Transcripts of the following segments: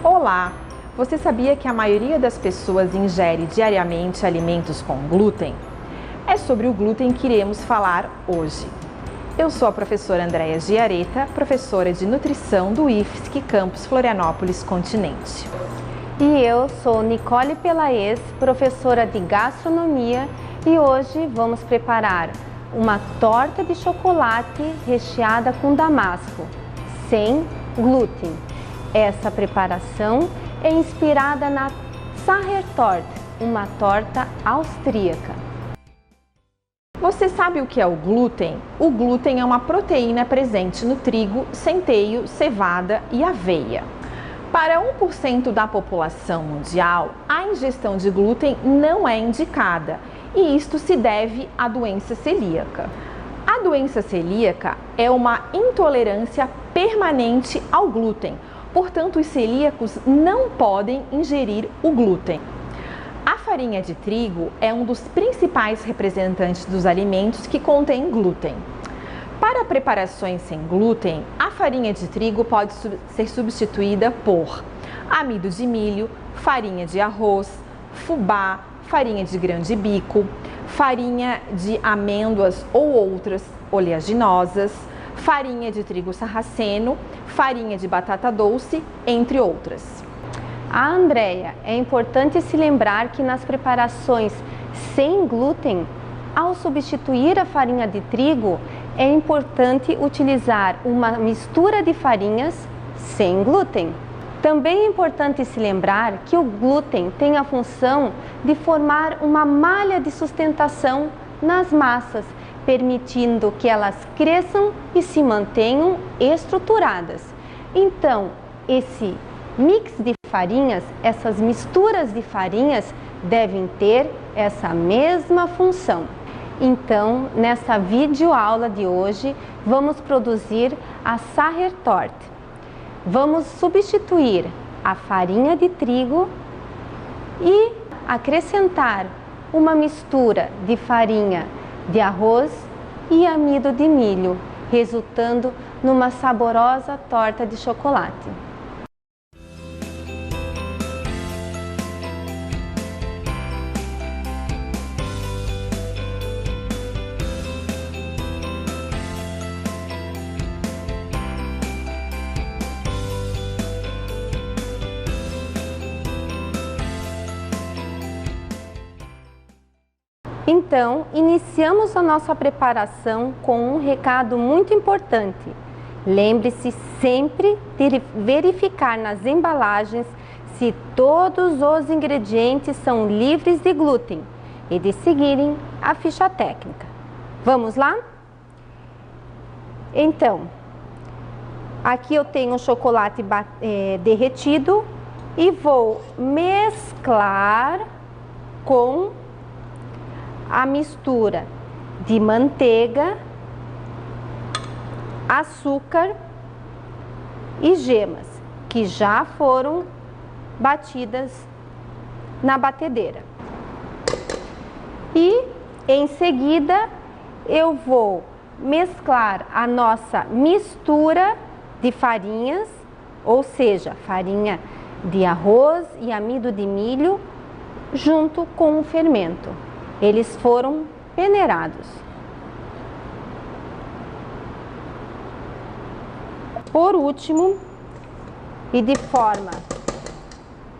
Olá! Você sabia que a maioria das pessoas ingere diariamente alimentos com glúten? É sobre o glúten que iremos falar hoje. Eu sou a professora Andréia Giareta, professora de nutrição do IFSC Campus Florianópolis Continente. E eu sou Nicole Pelaez, professora de gastronomia, e hoje vamos preparar uma torta de chocolate recheada com damasco, sem glúten. Essa preparação é inspirada na Sachertorte, uma torta austríaca. Você sabe o que é o glúten? O glúten é uma proteína presente no trigo, centeio, cevada e aveia. Para 1% da população mundial, a ingestão de glúten não é indicada, e isto se deve à doença celíaca. A doença celíaca é uma intolerância permanente ao glúten, portanto, os celíacos não podem ingerir o glúten. A farinha de trigo é um dos principais representantes dos alimentos que contém glúten. Para preparações sem glúten, a farinha de trigo pode ser substituída por amido de milho, farinha de arroz, fubá, farinha de grão de bico, farinha de amêndoas ou outras oleaginosas, farinha de trigo sarraceno, farinha de batata doce, entre outras. Andréia, é importante se lembrar que nas preparações sem glúten, ao substituir a farinha de trigo, é importante utilizar uma mistura de farinhas sem glúten. Também é importante se lembrar que o glúten tem a função de formar uma malha de sustentação nas massas, permitindo que elas cresçam e se mantenham estruturadas. Então, esse mix de farinhas, essas misturas de farinhas devem ter essa mesma função. Então, nessa videoaula de hoje, vamos produzir a Sachertorte. Vamos substituir a farinha de trigo e acrescentar uma mistura de farinha de arroz e amido de milho, resultando numa saborosa torta de chocolate. Então, iniciamos a nossa preparação com um recado muito importante. Lembre-se sempre de verificar nas embalagens se todos os ingredientes são livres de glúten e de seguirem a ficha técnica. Vamos lá? Então, aqui eu tenho o chocolate derretido e vou mesclar com a mistura de manteiga, açúcar e gemas, que já foram batidas na batedeira. E em seguida eu vou mesclar a nossa mistura de farinhas, ou seja, farinha de arroz e amido de milho, junto com o fermento. Eles foram peneirados. Por último, e de forma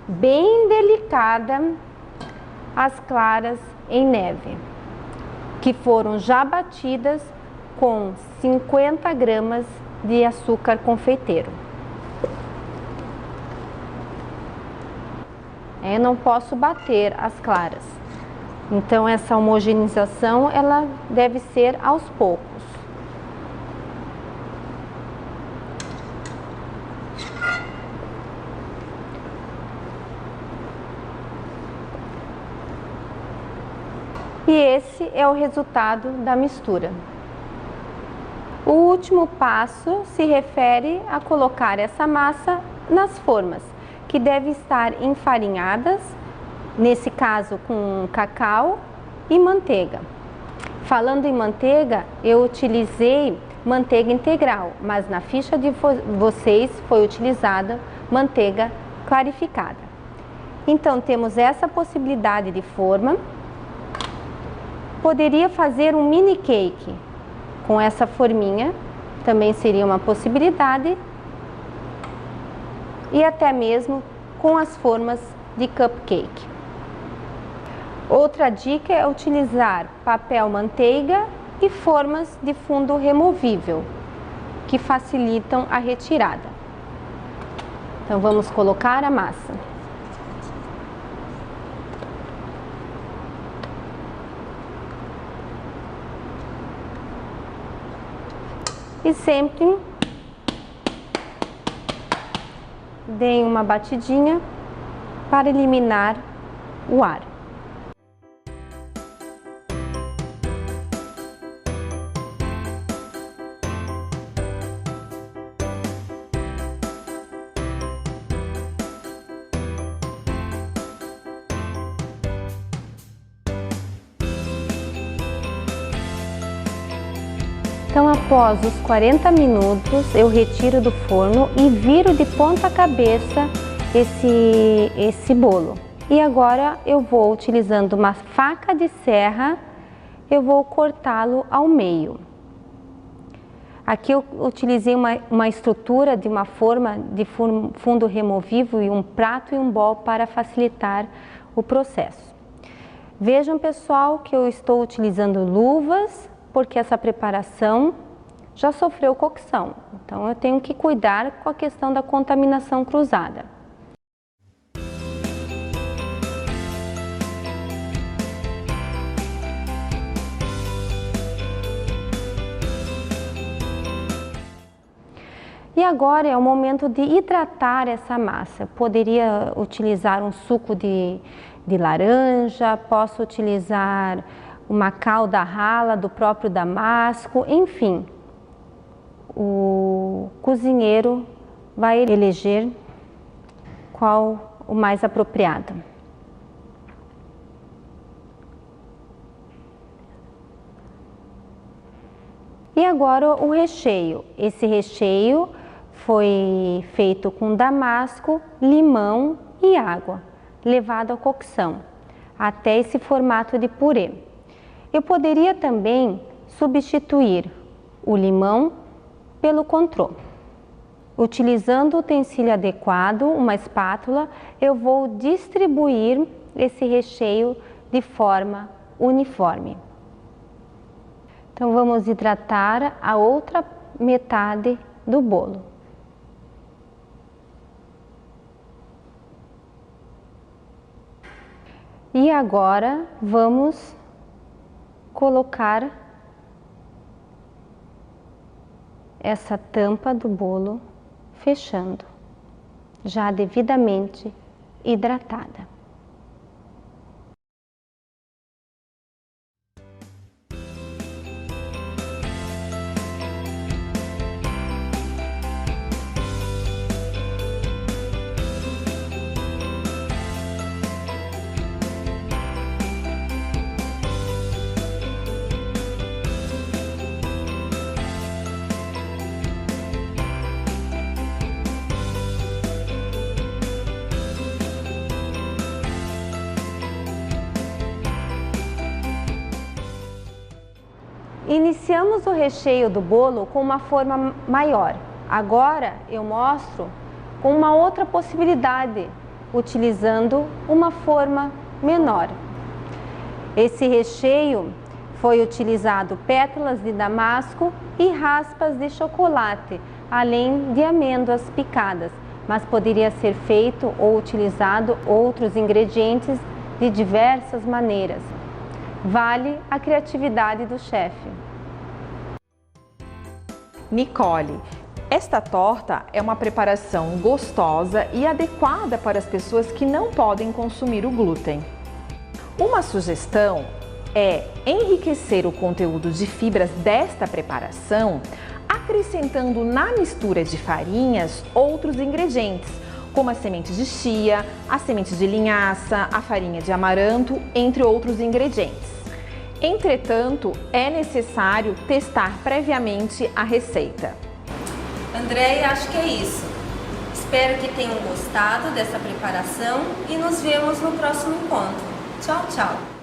bem delicada, as claras em neve, que foram já batidas com 50 gramas de açúcar confeiteiro. Eu não posso bater as claras. Então, essa homogeneização, ela deve ser aos poucos. E esse é o resultado da mistura. O último passo se refere a colocar essa massa nas formas, que devem estar enfarinhadas, nesse caso com cacau e manteiga. Falando em manteiga, eu utilizei manteiga integral, mas na ficha de vocês foi utilizada manteiga clarificada. Então, temos essa possibilidade de forma. Poderia fazer um mini cake com essa forminha, também seria uma possibilidade. E até mesmo com as formas de cupcake. Outra dica é utilizar papel manteiga e formas de fundo removível, que facilitam a retirada. Então vamos colocar a massa. E sempre deem uma batidinha para eliminar o ar. Então, após os 40 minutos, eu retiro do forno e viro de ponta cabeça esse bolo. E agora eu vou, utilizando uma faca de serra, eu vou cortá-lo ao meio. Aqui eu utilizei uma estrutura de uma forma de fundo removível e um prato e um bol para facilitar o processo. Vejam, pessoal, que eu estou utilizando luvas, porque essa preparação já sofreu cocção. Então eu tenho que cuidar com a questão da contaminação cruzada. E agora é o momento de hidratar essa massa. Poderia utilizar um suco de laranja, posso utilizar uma calda rala do próprio damasco, enfim. O cozinheiro vai eleger qual o mais apropriado. E agora o recheio. Esse recheio foi feito com damasco, limão e água, levado à cocção, até esse formato de purê. Eu poderia também substituir o limão pelo contrô. Utilizando o utensílio adequado, uma espátula, eu vou distribuir esse recheio de forma uniforme. Então vamos hidratar a outra metade do bolo. E agora vamos colocar essa tampa do bolo fechando, já devidamente hidratada. Iniciamos o recheio do bolo com uma forma maior. Agora eu mostro com uma outra possibilidade, utilizando uma forma menor. Esse recheio foi utilizado pétalas de damasco e raspas de chocolate, além de amêndoas picadas, mas poderia ser feito ou utilizado outros ingredientes de diversas maneiras. Vale a criatividade do chefe. Nicole, esta torta é uma preparação gostosa e adequada para as pessoas que não podem consumir o glúten. Uma sugestão é enriquecer o conteúdo de fibras desta preparação, acrescentando na mistura de farinhas outros ingredientes, como a semente de chia, a semente de linhaça, a farinha de amaranto, entre outros ingredientes. Entretanto, é necessário testar previamente a receita. Andréia, acho que é isso. Espero que tenham gostado dessa preparação e nos vemos no próximo encontro. Tchau, tchau!